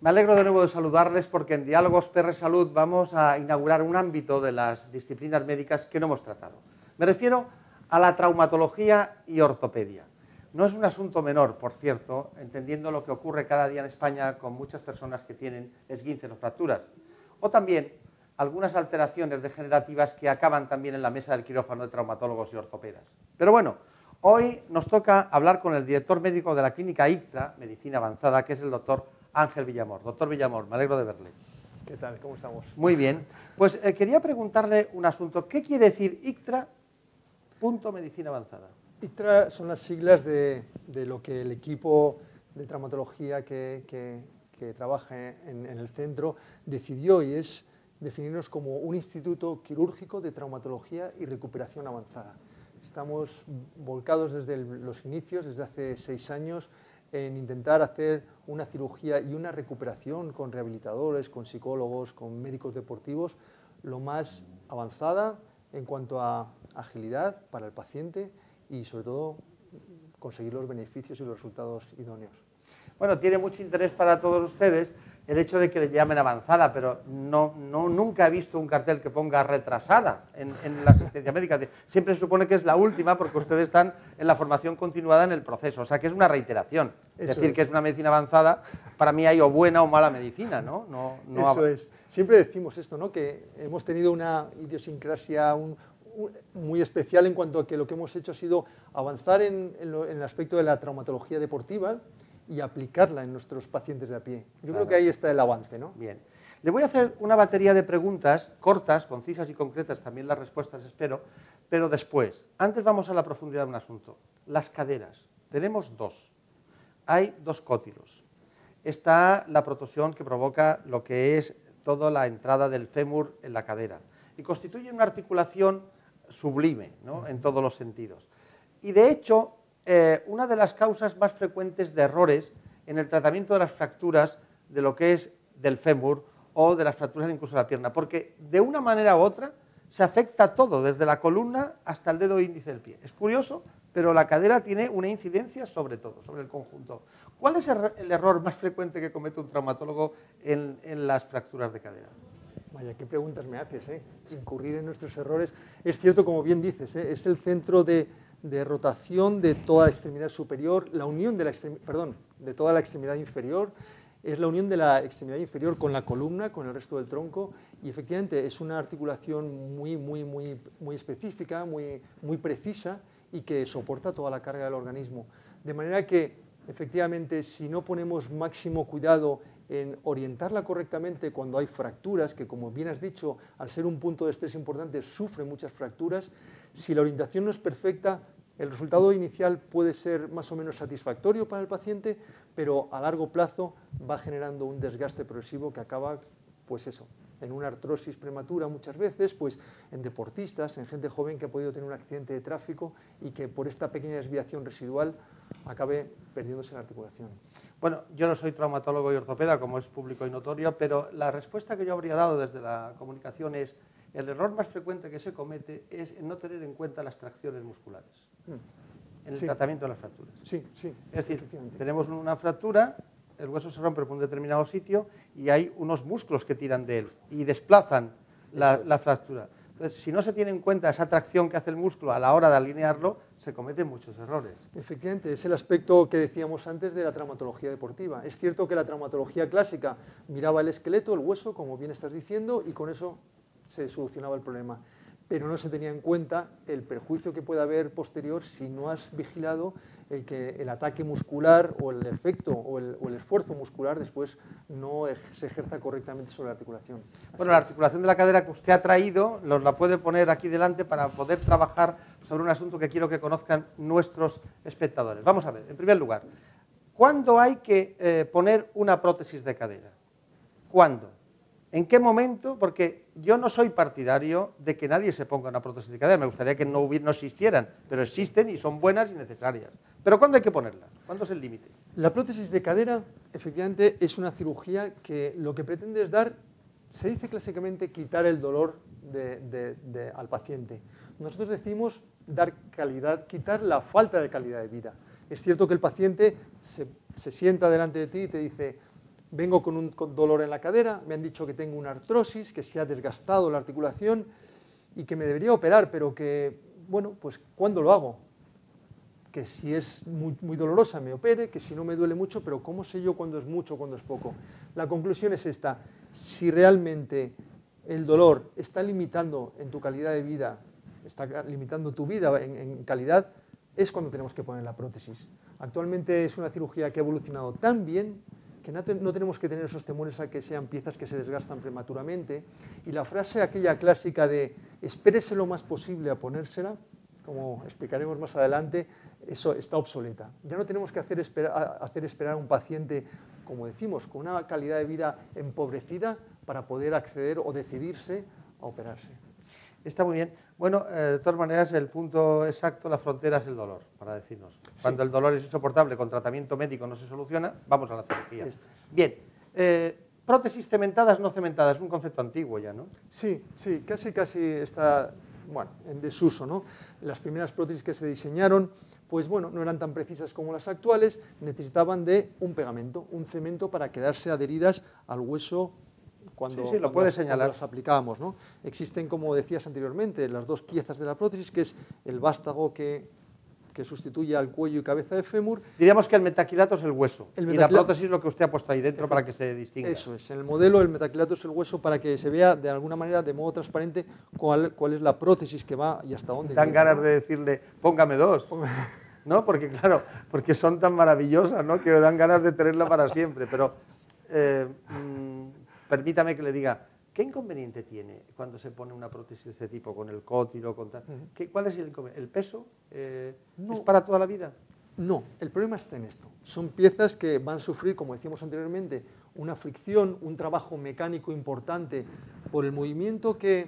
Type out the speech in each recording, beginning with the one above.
Me alegro de nuevo de saludarles porque en Diálogos PR Salud vamos a inaugurar un ámbito de las disciplinas médicas que no hemos tratado. Me refiero a la traumatología y ortopedia. No es un asunto menor, por cierto, entendiendo lo que ocurre cada día en España con muchas personas que tienen esguinces o fracturas. O también algunas alteraciones degenerativas que acaban también en la mesa del quirófano de traumatólogos y ortopedas. Pero bueno, hoy nos toca hablar con el director médico de la clínica ICTRA, Medicina Avanzada, que es el doctor Ángel Villamor. Doctor Villamor, me alegro de verle. ¿Qué tal? ¿Cómo estamos? Muy bien. Pues quería preguntarle un asunto. ¿Qué quiere decir ICTRA, punto Medicina Avanzada? ICTRA son las siglas de lo que el equipo de traumatología que trabaja en el centro decidió, y es definirnos como un instituto quirúrgico de traumatología y recuperación avanzada. Estamos volcados desde los inicios, desde hace 6 años, en intentar hacer una cirugía y una recuperación con rehabilitadores, con psicólogos, con médicos deportivos, lo más avanzada en cuanto a agilidad para el paciente y sobre todo conseguir los beneficios y los resultados idóneos. Bueno, tiene mucho interés para todos ustedes el hecho de que le llamen avanzada, pero nunca he visto un cartel que ponga retrasada en la asistencia médica. Siempre se supone que es la última porque ustedes están en la formación continuada en el proceso, o sea que es una reiteración. Decir que es una medicina avanzada, para mí hay o buena o mala medicina, ¿no? Eso es. Siempre decimos esto, ¿no? Que hemos tenido una idiosincrasia muy especial en cuanto a que lo que hemos hecho ha sido avanzar en el aspecto de la traumatología deportiva y aplicarla en nuestros pacientes de a pie. Yo creo que ahí está el avance, ¿no? Bien. Le voy a hacer una batería de preguntas cortas, concisas y concretas, también las respuestas espero, pero después. Antes vamos a la profundidad de un asunto. Las caderas. Tenemos dos. Hay dos cótilos. Está la protrusión que provoca lo que es toda la entrada del fémur en la cadera y constituye una articulación sublime, ¿no? En todos los sentidos. Y de hecho, una de las causas más frecuentes de errores en el tratamiento de las fracturas de lo que es del fémur o de las fracturas incluso de la pierna, porque de una manera u otra se afecta todo, desde la columna hasta el dedo índice del pie. Es curioso, pero la cadera tiene una incidencia sobre todo, sobre el conjunto. ¿Cuál es el error más frecuente que comete un traumatólogo en las fracturas de cadera? Vaya, qué preguntas me haces, ¿eh? Incurrir en nuestros errores. Es cierto, como bien dices, ¿eh? Es el centro de rotación de toda la extremidad superior, la unión de de toda la extremidad inferior, es la unión de la extremidad inferior con la columna, con el resto del tronco, y efectivamente es una articulación muy específica, muy precisa y que soporta toda la carga del organismo. De manera que, efectivamente, si no ponemos máximo cuidado en orientarla correctamente cuando hay fracturas, que como bien has dicho, al ser un punto de estrés importante, sufre muchas fracturas. Si la orientación no es perfecta, el resultado inicial puede ser más o menos satisfactorio para el paciente, pero a largo plazo va generando un desgaste progresivo que acaba, pues eso, en una artrosis prematura muchas veces, pues en deportistas, en gente joven que ha podido tener un accidente de tráfico y que por esta pequeña desviación residual acabe perdiéndose la articulación. Bueno, yo no soy traumatólogo y ortopeda, como es público y notorio, pero la respuesta que yo habría dado desde la comunicación es: el error más frecuente que se comete es no tener en cuenta las tracciones musculares en el tratamiento de las fracturas. Sí. Es decir, tenemos una fractura, el hueso se rompe por un determinado sitio y hay unos músculos que tiran de él y desplazan la fractura. Entonces, si no se tiene en cuenta esa tracción que hace el músculo a la hora de alinearlo, se cometen muchos errores. Efectivamente, es el aspecto que decíamos antes de la traumatología deportiva. Es cierto que la traumatología clásica miraba el esqueleto, el hueso, como bien estás diciendo, y con eso se solucionaba el problema. Pero no se tenía en cuenta el perjuicio que puede haber posterior si no has vigilado que el ataque muscular o el efecto o el esfuerzo muscular después no se ejerza correctamente sobre la articulación. Bueno, la articulación de la cadera que usted ha traído, nos la puede poner aquí delante para poder trabajar sobre un asunto que quiero que conozcan nuestros espectadores. Vamos a ver, en primer lugar, ¿cuándo hay que poner una prótesis de cadera? ¿Cuándo? ¿En qué momento? Porque yo no soy partidario de que nadie se ponga una prótesis de cadera. Me gustaría que no existieran, pero existen y son buenas y necesarias. ¿Pero cuándo hay que ponerla? ¿Cuándo es el límite? La prótesis de cadera, efectivamente, es una cirugía que lo que pretende es dar, se dice clásicamente, quitar el dolor al paciente. Nosotros decimos dar calidad, quitar la falta de calidad de vida. Es cierto que el paciente se sienta delante de ti y te dice: vengo con un dolor en la cadera, me han dicho que tengo una artrosis, que se ha desgastado la articulación y que me debería operar, pero que, bueno, pues ¿cuándo lo hago? Que si es muy dolorosa me opere, que si no me duele mucho, pero ¿cómo sé yo cuándo es mucho o cuándo es poco? La conclusión es esta: si realmente el dolor está limitando en tu calidad de vida, está limitando tu vida en calidad, es cuando tenemos que poner la prótesis. Actualmente es una cirugía que ha evolucionado tan bien que no tenemos que tener esos temores a que sean piezas que se desgastan prematuramente. Y la frase aquella clásica de espérese lo más posible a ponérsela, como explicaremos más adelante, eso está obsoleta. Ya no tenemos que hacer esperar a un paciente, como decimos, con una calidad de vida empobrecida para poder acceder o decidirse a operarse. Está muy bien. Bueno, de todas maneras, el punto exacto, la frontera es el dolor, para decirnos. Sí. Cuando el dolor es insoportable, con tratamiento médico no se soluciona, vamos a la cirugía. Bien, prótesis cementadas, no cementadas, es un concepto antiguo ya, ¿no? Sí, sí, casi está, bueno, en desuso, ¿no? Las primeras prótesis que se diseñaron, pues bueno, no eran tan precisas como las actuales, necesitaban de un pegamento, un cemento para quedarse adheridas al hueso cuando las aplicábamos, ¿no? Existen, como decías anteriormente, las dos piezas de la prótesis, que es el vástago que sustituye al cuello y cabeza de fémur. Diríamos que el metaquilato es el hueso y la prótesis es lo que usted ha puesto ahí dentro para que se distinga. Eso es, en el modelo el metaquilato es el hueso para que se vea de alguna manera, de modo transparente, cuál es la prótesis que va y hasta dónde. Dan ganas de decirle, póngame dos, ¿no? Porque claro, porque son tan maravillosas, ¿no? Que dan ganas de tenerla para siempre, pero permítame que le diga, ¿qué inconveniente tiene cuando se pone una prótesis de este tipo, con el cótilo, con tal? ¿Cuál es el inconveniente? ¿El peso? No, ¿Es para toda la vida? No, el problema está en esto. Son piezas que van a sufrir, como decíamos anteriormente, una fricción, un trabajo mecánico importante por el movimiento que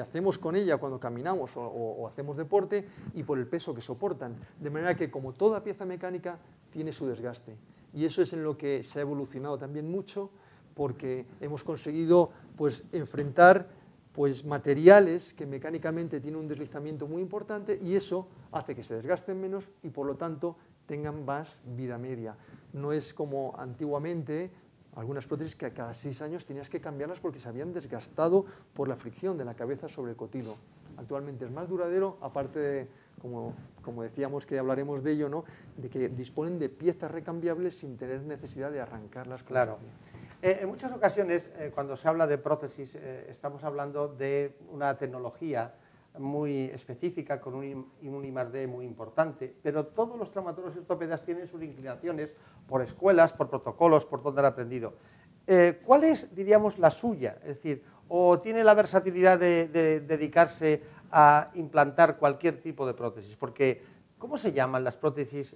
hacemos con ella cuando caminamos o hacemos deporte y por el peso que soportan. De manera que, como toda pieza mecánica, tiene su desgaste. Y eso es en lo que se ha evolucionado también mucho, porque hemos conseguido pues, enfrentar pues, materiales que mecánicamente tienen un deslizamiento muy importante y eso hace que se desgasten menos y por lo tanto tengan más vida media. No es como antiguamente algunas prótesis que a cada 6 años tenías que cambiarlas porque se habían desgastado por la fricción de la cabeza sobre el cotilo. Actualmente es más duradero, aparte de, como decíamos que hablaremos de ello, ¿no? De que disponen de piezas recambiables sin tener necesidad de arrancarlas. Claro. En muchas ocasiones, cuando se habla de prótesis, estamos hablando de una tecnología muy específica, con un I+D muy importante, pero todos los traumatólogos y ortopedas tienen sus inclinaciones por escuelas, por protocolos, por donde han aprendido. ¿Cuál es, diríamos, la suya? Es decir, ¿o tiene la versatilidad de dedicarse a implantar cualquier tipo de prótesis? Porque, ¿cómo se llaman las prótesis?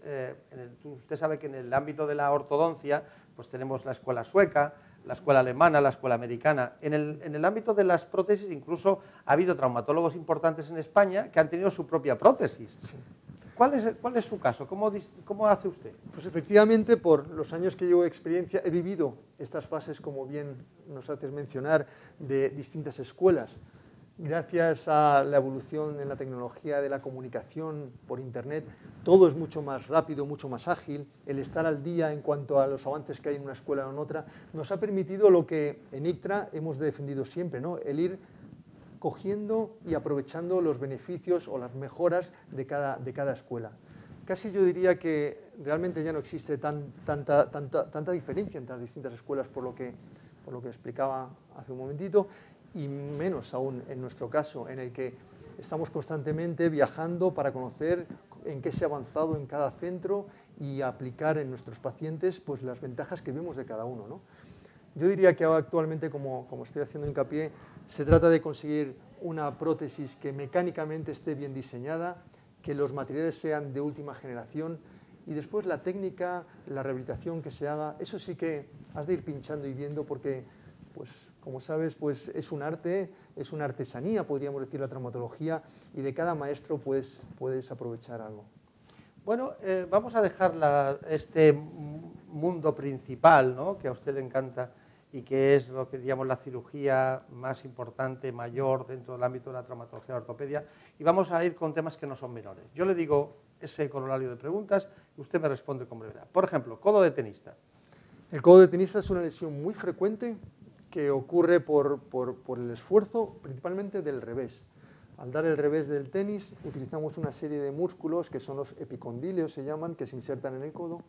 Usted sabe que en el ámbito de la ortodoncia pues tenemos la escuela sueca, la escuela alemana, la escuela americana. En el ámbito de las prótesis incluso ha habido traumatólogos importantes en España que han tenido su propia prótesis. Sí. ¿Cuál es su caso? ¿Cómo hace usted? Pues efectivamente, por los años que llevo de experiencia, he vivido estas fases, como bien nos haces mencionar, de distintas escuelas. Gracias a la evolución en la tecnología de la comunicación por Internet, todo es mucho más rápido, mucho más ágil. El estar al día en cuanto a los avances que hay en una escuela o en otra, nos ha permitido lo que en ICTRA hemos defendido siempre, ¿no? El ir cogiendo y aprovechando los beneficios o las mejoras de cada escuela. Casi yo diría que realmente ya no existe tanta diferencia entre las distintas escuelas por lo que explicaba hace un momentito, y menos aún en nuestro caso, en el que estamos constantemente viajando para conocer en qué se ha avanzado en cada centro y aplicar en nuestros pacientes pues, las ventajas que vemos de cada uno, ¿no? Yo diría que actualmente, como estoy haciendo hincapié, se trata de conseguir una prótesis que mecánicamente esté bien diseñada, que los materiales sean de última generación y después la técnica, la rehabilitación que se haga, eso sí que has de ir pinchando y viendo porque, pues, como sabes, pues es un arte, es una artesanía, podríamos decir, la traumatología, y de cada maestro puedes aprovechar algo. Bueno, vamos a dejar este mundo principal, ¿no?, que a usted le encanta y que es lo que diríamos la cirugía más importante, mayor dentro del ámbito de la traumatología y la ortopedia, y vamos a ir con temas que no son menores. Yo le digo ese corolario de preguntas y usted me responde con brevedad. Por ejemplo, codo de tenista. El codo de tenista es una lesión muy frecuente que ocurre por el esfuerzo, principalmente del revés. Al dar el revés del tenis, utilizamos una serie de músculos que son los epicondíleos, se llaman, que se insertan en el codo,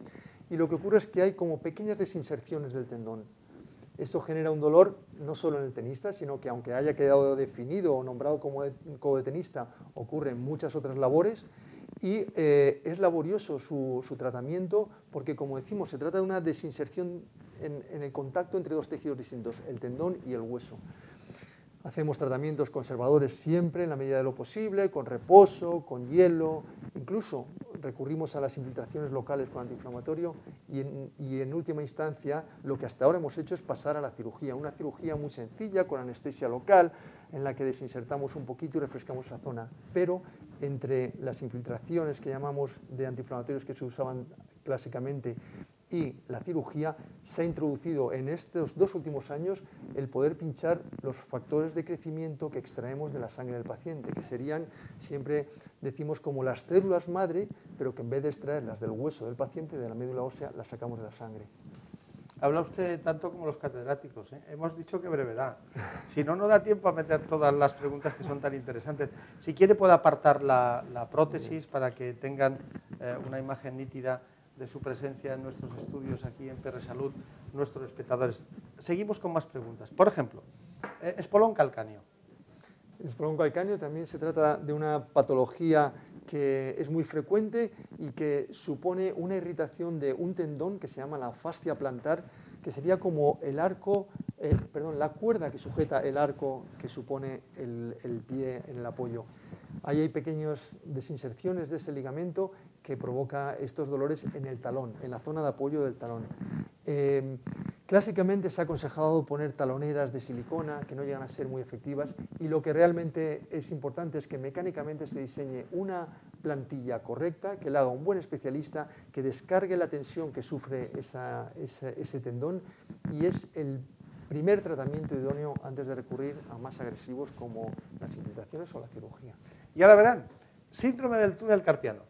y lo que ocurre es que hay como pequeñas desinserciones del tendón. Esto genera un dolor no solo en el tenista, sino que aunque haya quedado definido o nombrado como codo de tenista, ocurre en muchas otras labores y es laborioso su tratamiento porque, como decimos, se trata de una desinserción en el contacto entre dos tejidos distintos, el tendón y el hueso. Hacemos tratamientos conservadores siempre en la medida de lo posible, con reposo, con hielo, incluso recurrimos a las infiltraciones locales con antiinflamatorio y en última instancia lo que hasta ahora hemos hecho es pasar a la cirugía, una cirugía muy sencilla con anestesia local en la que desinsertamos un poquito y refrescamos la zona, pero entre las infiltraciones que llamamos de antiinflamatorios que se usaban clásicamente y la cirugía, se ha introducido en estos 2 últimos años el poder pinchar los factores de crecimiento que extraemos de la sangre del paciente, que serían, siempre decimos, como las células madre, pero que en vez de extraerlas del hueso del paciente, de la médula ósea, las sacamos de la sangre. Habla usted tanto como los catedráticos, ¿eh? Hemos dicho que brevedad. Si no, no da tiempo a meter todas las preguntas que son tan interesantes. Si quiere, puede apartar la prótesis para que tengan una imagen nítida de su presencia en nuestros estudios aquí en PR Salud, nuestros espectadores. Seguimos con más preguntas. Por ejemplo, espolón calcáneo. El espolón calcáneo también se trata de una patología que es muy frecuente y que supone una irritación de un tendón que se llama la fascia plantar, que sería como el arco, la cuerda que sujeta el arco que supone el pie en el apoyo. Ahí hay pequeñas desinserciones de ese ligamento que provoca estos dolores en el talón, en la zona de apoyo del talón. Clásicamente se ha aconsejado poner taloneras de silicona que no llegan a ser muy efectivas y lo que realmente es importante es que mecánicamente se diseñe una plantilla correcta, que la haga un buen especialista, que descargue la tensión que sufre ese tendón y es el primer tratamiento idóneo antes de recurrir a más agresivos como las infiltraciones o la cirugía. Y ahora verán, síndrome del túnel carpiano.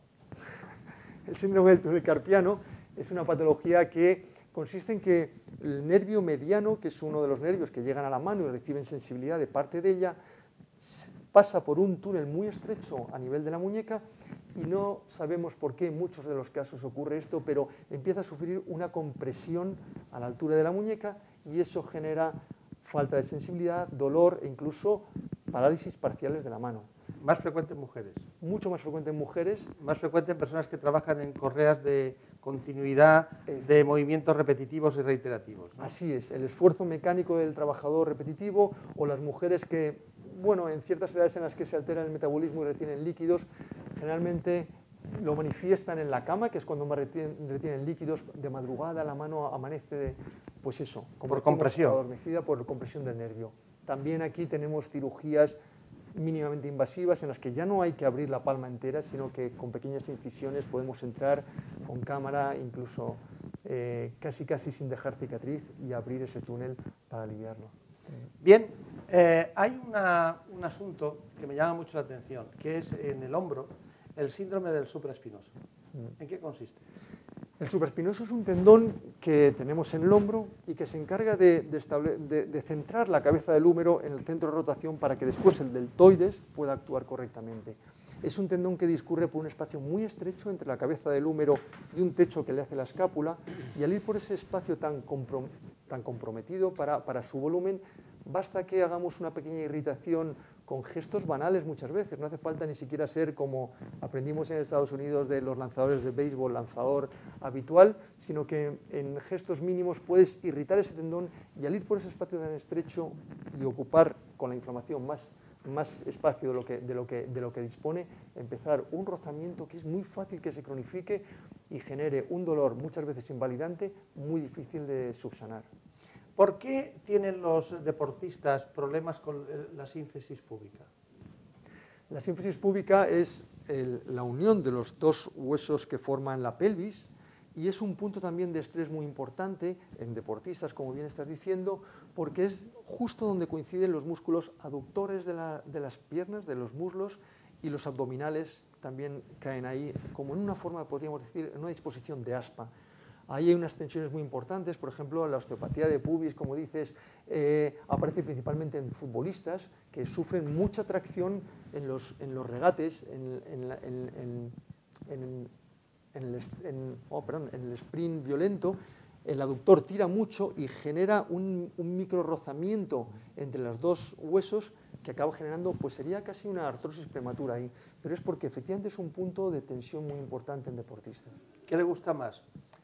El síndrome del túnel carpiano es una patología que consiste en que el nervio mediano, que es uno de los nervios que llegan a la mano y reciben sensibilidad de parte de ella, pasa por un túnel muy estrecho a nivel de la muñeca y no sabemos por qué en muchos de los casos ocurre esto, pero empieza a sufrir una compresión a la altura de la muñeca y eso genera falta de sensibilidad, dolor e incluso parálisis parciales de la mano. Más frecuente en mujeres. Mucho más frecuente en mujeres. Más frecuente en personas que trabajan en correas de continuidad, de movimientos repetitivos y reiterativos, ¿no? Así es, el esfuerzo mecánico del trabajador repetitivo o las mujeres que, bueno, en ciertas edades en las que se altera el metabolismo y retienen líquidos, generalmente lo manifiestan en la cama, que es cuando más retienen líquidos, de madrugada la mano amanece, pues eso, como por compresión. Adormecida por compresión del nervio. También aquí tenemos cirugías mínimamente invasivas en las que ya no hay que abrir la palma entera, sino que con pequeñas incisiones podemos entrar con cámara, incluso casi sin dejar cicatriz y abrir ese túnel para aliviarlo. Bien, hay un asunto que me llama mucho la atención, que es en el hombro, el síndrome del supraespinoso. ¿En qué consiste? El supraespinoso es un tendón que tenemos en el hombro y que se encarga de centrar la cabeza del húmero en el centro de rotación para que después el deltoides pueda actuar correctamente. Es un tendón que discurre por un espacio muy estrecho entre la cabeza del húmero y un techo que le hace la escápula, y al ir por ese espacio tan comprometido para su volumen, basta que hagamos una pequeña irritación con gestos banales muchas veces, no hace falta ni siquiera ser como aprendimos en Estados Unidos de los lanzadores de béisbol, lanzador habitual, sino que en gestos mínimos puedes irritar ese tendón y al ir por ese espacio tan estrecho y ocupar con la inflamación más espacio de lo que dispone, empezar un rozamiento que es muy fácil que se cronifique y genere un dolor muchas veces invalidante, muy difícil de subsanar. ¿Por qué tienen los deportistas problemas con la sínfisis púbica? La sínfisis púbica es la unión de los dos huesos que forman la pelvis y es un punto también de estrés muy importante en deportistas, como bien estás diciendo, porque es justo donde coinciden los músculos aductores de las piernas, de los muslos, y los abdominales también caen ahí, como en una forma, podríamos decir, en una disposición de aspa. Ahí hay unas tensiones muy importantes, por ejemplo, la osteopatía de pubis, como dices, aparece principalmente en futbolistas que sufren mucha tracción en los regates, en el sprint violento. El aductor tira mucho y genera un micro rozamiento entre los dos huesos que acaba generando, pues sería casi una artrosis prematura ahí, pero es porque efectivamente es un punto de tensión muy importante en deportistas. ¿Qué le gusta más,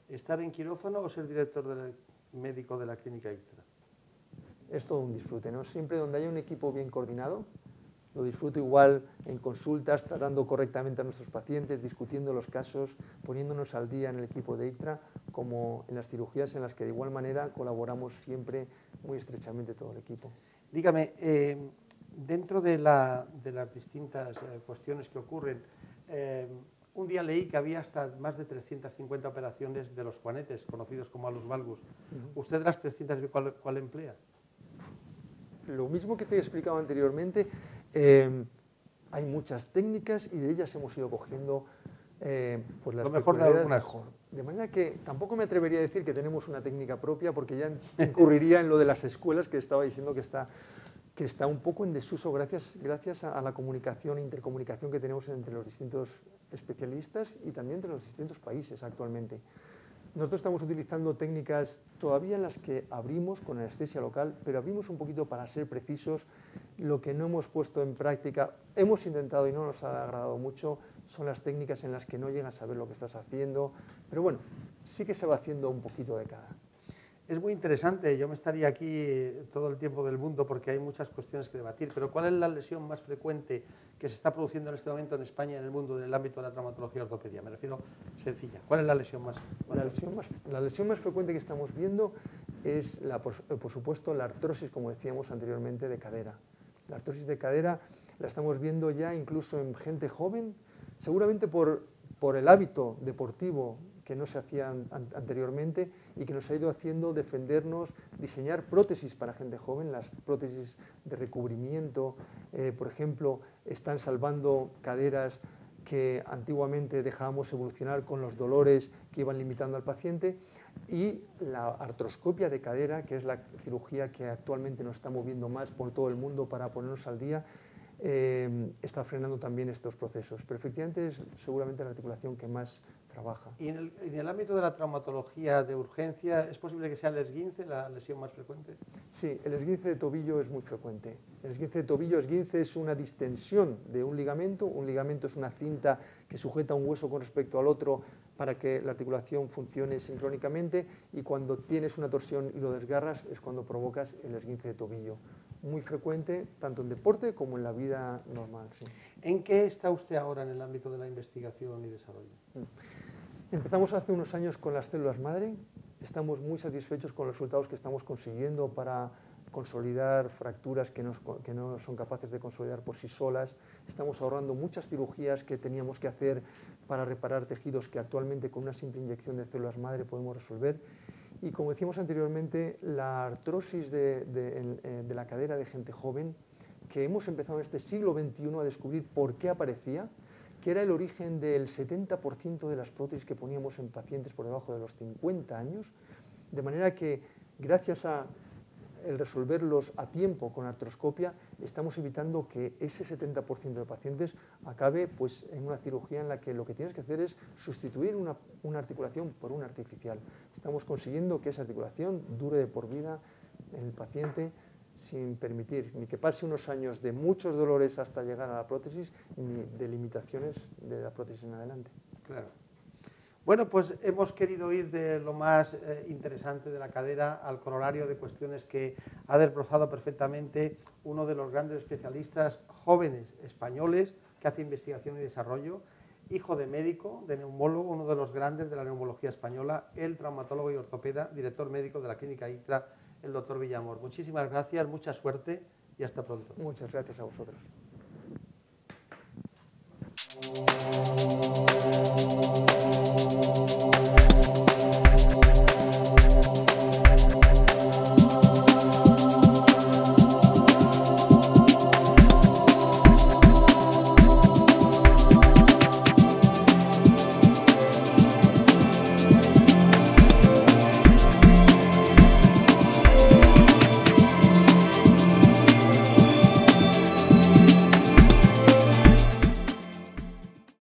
estar en quirófano o ser director médico de la clínica ICTRA? Es todo un disfrute, ¿no? Siempre donde haya un equipo bien coordinado, lo disfruto igual en consultas, tratando correctamente a nuestros pacientes, discutiendo los casos, poniéndonos al día en el equipo de ICTRA, como en las cirugías en las que de igual manera colaboramos siempre muy estrechamente todo el equipo. Dígame, dentro de las distintas cuestiones que ocurren, un día leí que había hasta más de 350 operaciones de los juanetes, conocidos como alus valgus. ¿Usted de las 300 cuál emplea? Lo mismo que te he explicado anteriormente, hay muchas técnicas y de ellas hemos ido cogiendo pues las lo mejor de algunas. De manera que tampoco me atrevería a decir que tenemos una técnica propia, porque ya incurriría en lo de las escuelas que estaba diciendo que está un poco en desuso gracias a la comunicación, intercomunicación que tenemos entre los distintos especialistas y también entre los distintos países actualmente. Nosotros estamos utilizando técnicas todavía en las que abrimos con anestesia local, pero abrimos un poquito para ser precisos. Lo que no hemos puesto en práctica, hemos intentado y no nos ha agradado mucho, son las técnicas en las que no llegas a saber lo que estás haciendo, pero bueno, sí que se va haciendo un poquito de cada. Es muy interesante, yo me estaría aquí todo el tiempo del mundo porque hay muchas cuestiones que debatir, pero ¿cuál es la lesión más frecuente que se está produciendo en este momento en España y en el mundo en el ámbito de la traumatología y ortopedia? Me refiero sencilla. ¿Cuál es la lesión más frecuente? La lesión más frecuente que estamos viendo es, por supuesto, la artrosis, como decíamos anteriormente, de cadera. La artrosis de cadera la estamos viendo ya incluso en gente joven, seguramente por el hábito deportivo que no se hacían anteriormente y que nos ha ido haciendo defendernos, diseñar prótesis para gente joven, las prótesis de recubrimiento, por ejemplo, están salvando caderas que antiguamente dejábamos evolucionar con los dolores que iban limitando al paciente, y la artroscopia de cadera, que es la cirugía que actualmente nos está moviendo más por todo el mundo para ponernos al día, está frenando también estos procesos. Pero efectivamente es seguramente la articulación que más trabaja. ¿Y en el ámbito de la traumatología de urgencia es posible que sea el esguince la lesión más frecuente? Sí, el esguince de tobillo es muy frecuente. El esguince de tobillo, esguince es una distensión de un ligamento es una cinta que sujeta un hueso con respecto al otro para que la articulación funcione sincrónicamente, y cuando tienes una torsión y lo desgarras es cuando provocas el esguince de tobillo. Muy frecuente, tanto en deporte como en la vida normal. Sí. ¿En qué está usted ahora en el ámbito de la investigación y desarrollo? Empezamos hace unos años con las células madre. Estamos muy satisfechos con los resultados que estamos consiguiendo para consolidar fracturas que no son capaces de consolidar por sí solas. Estamos ahorrando muchas cirugías que teníamos que hacer para reparar tejidos que actualmente con una simple inyección de células madre podemos resolver. Y como decíamos anteriormente, la artrosis de la cadera de gente joven, que hemos empezado en este siglo XXI a descubrir por qué aparecía, que era el origen del 70% de las prótesis que poníamos en pacientes por debajo de los 50 años, de manera que gracias a el resolverlos a tiempo con artroscopia, estamos evitando que ese 70% de pacientes acabe pues, en una cirugía en la que lo que tienes que hacer es sustituir una articulación por una artificial. Estamos consiguiendo que esa articulación dure de por vida en el paciente, sin permitir ni que pase unos años de muchos dolores hasta llegar a la prótesis, ni de limitaciones de la prótesis en adelante. Claro. Bueno, pues hemos querido ir de lo más interesante de la cadera al corolario de cuestiones que ha desbrozado perfectamente uno de los grandes especialistas jóvenes españoles que hace investigación y desarrollo, hijo de médico, de neumólogo, uno de los grandes de la neumología española, el traumatólogo y ortopeda, director médico de la clínica ICTRA, el doctor Villamor. Muchísimas gracias, mucha suerte y hasta pronto. Muchas gracias a vosotros.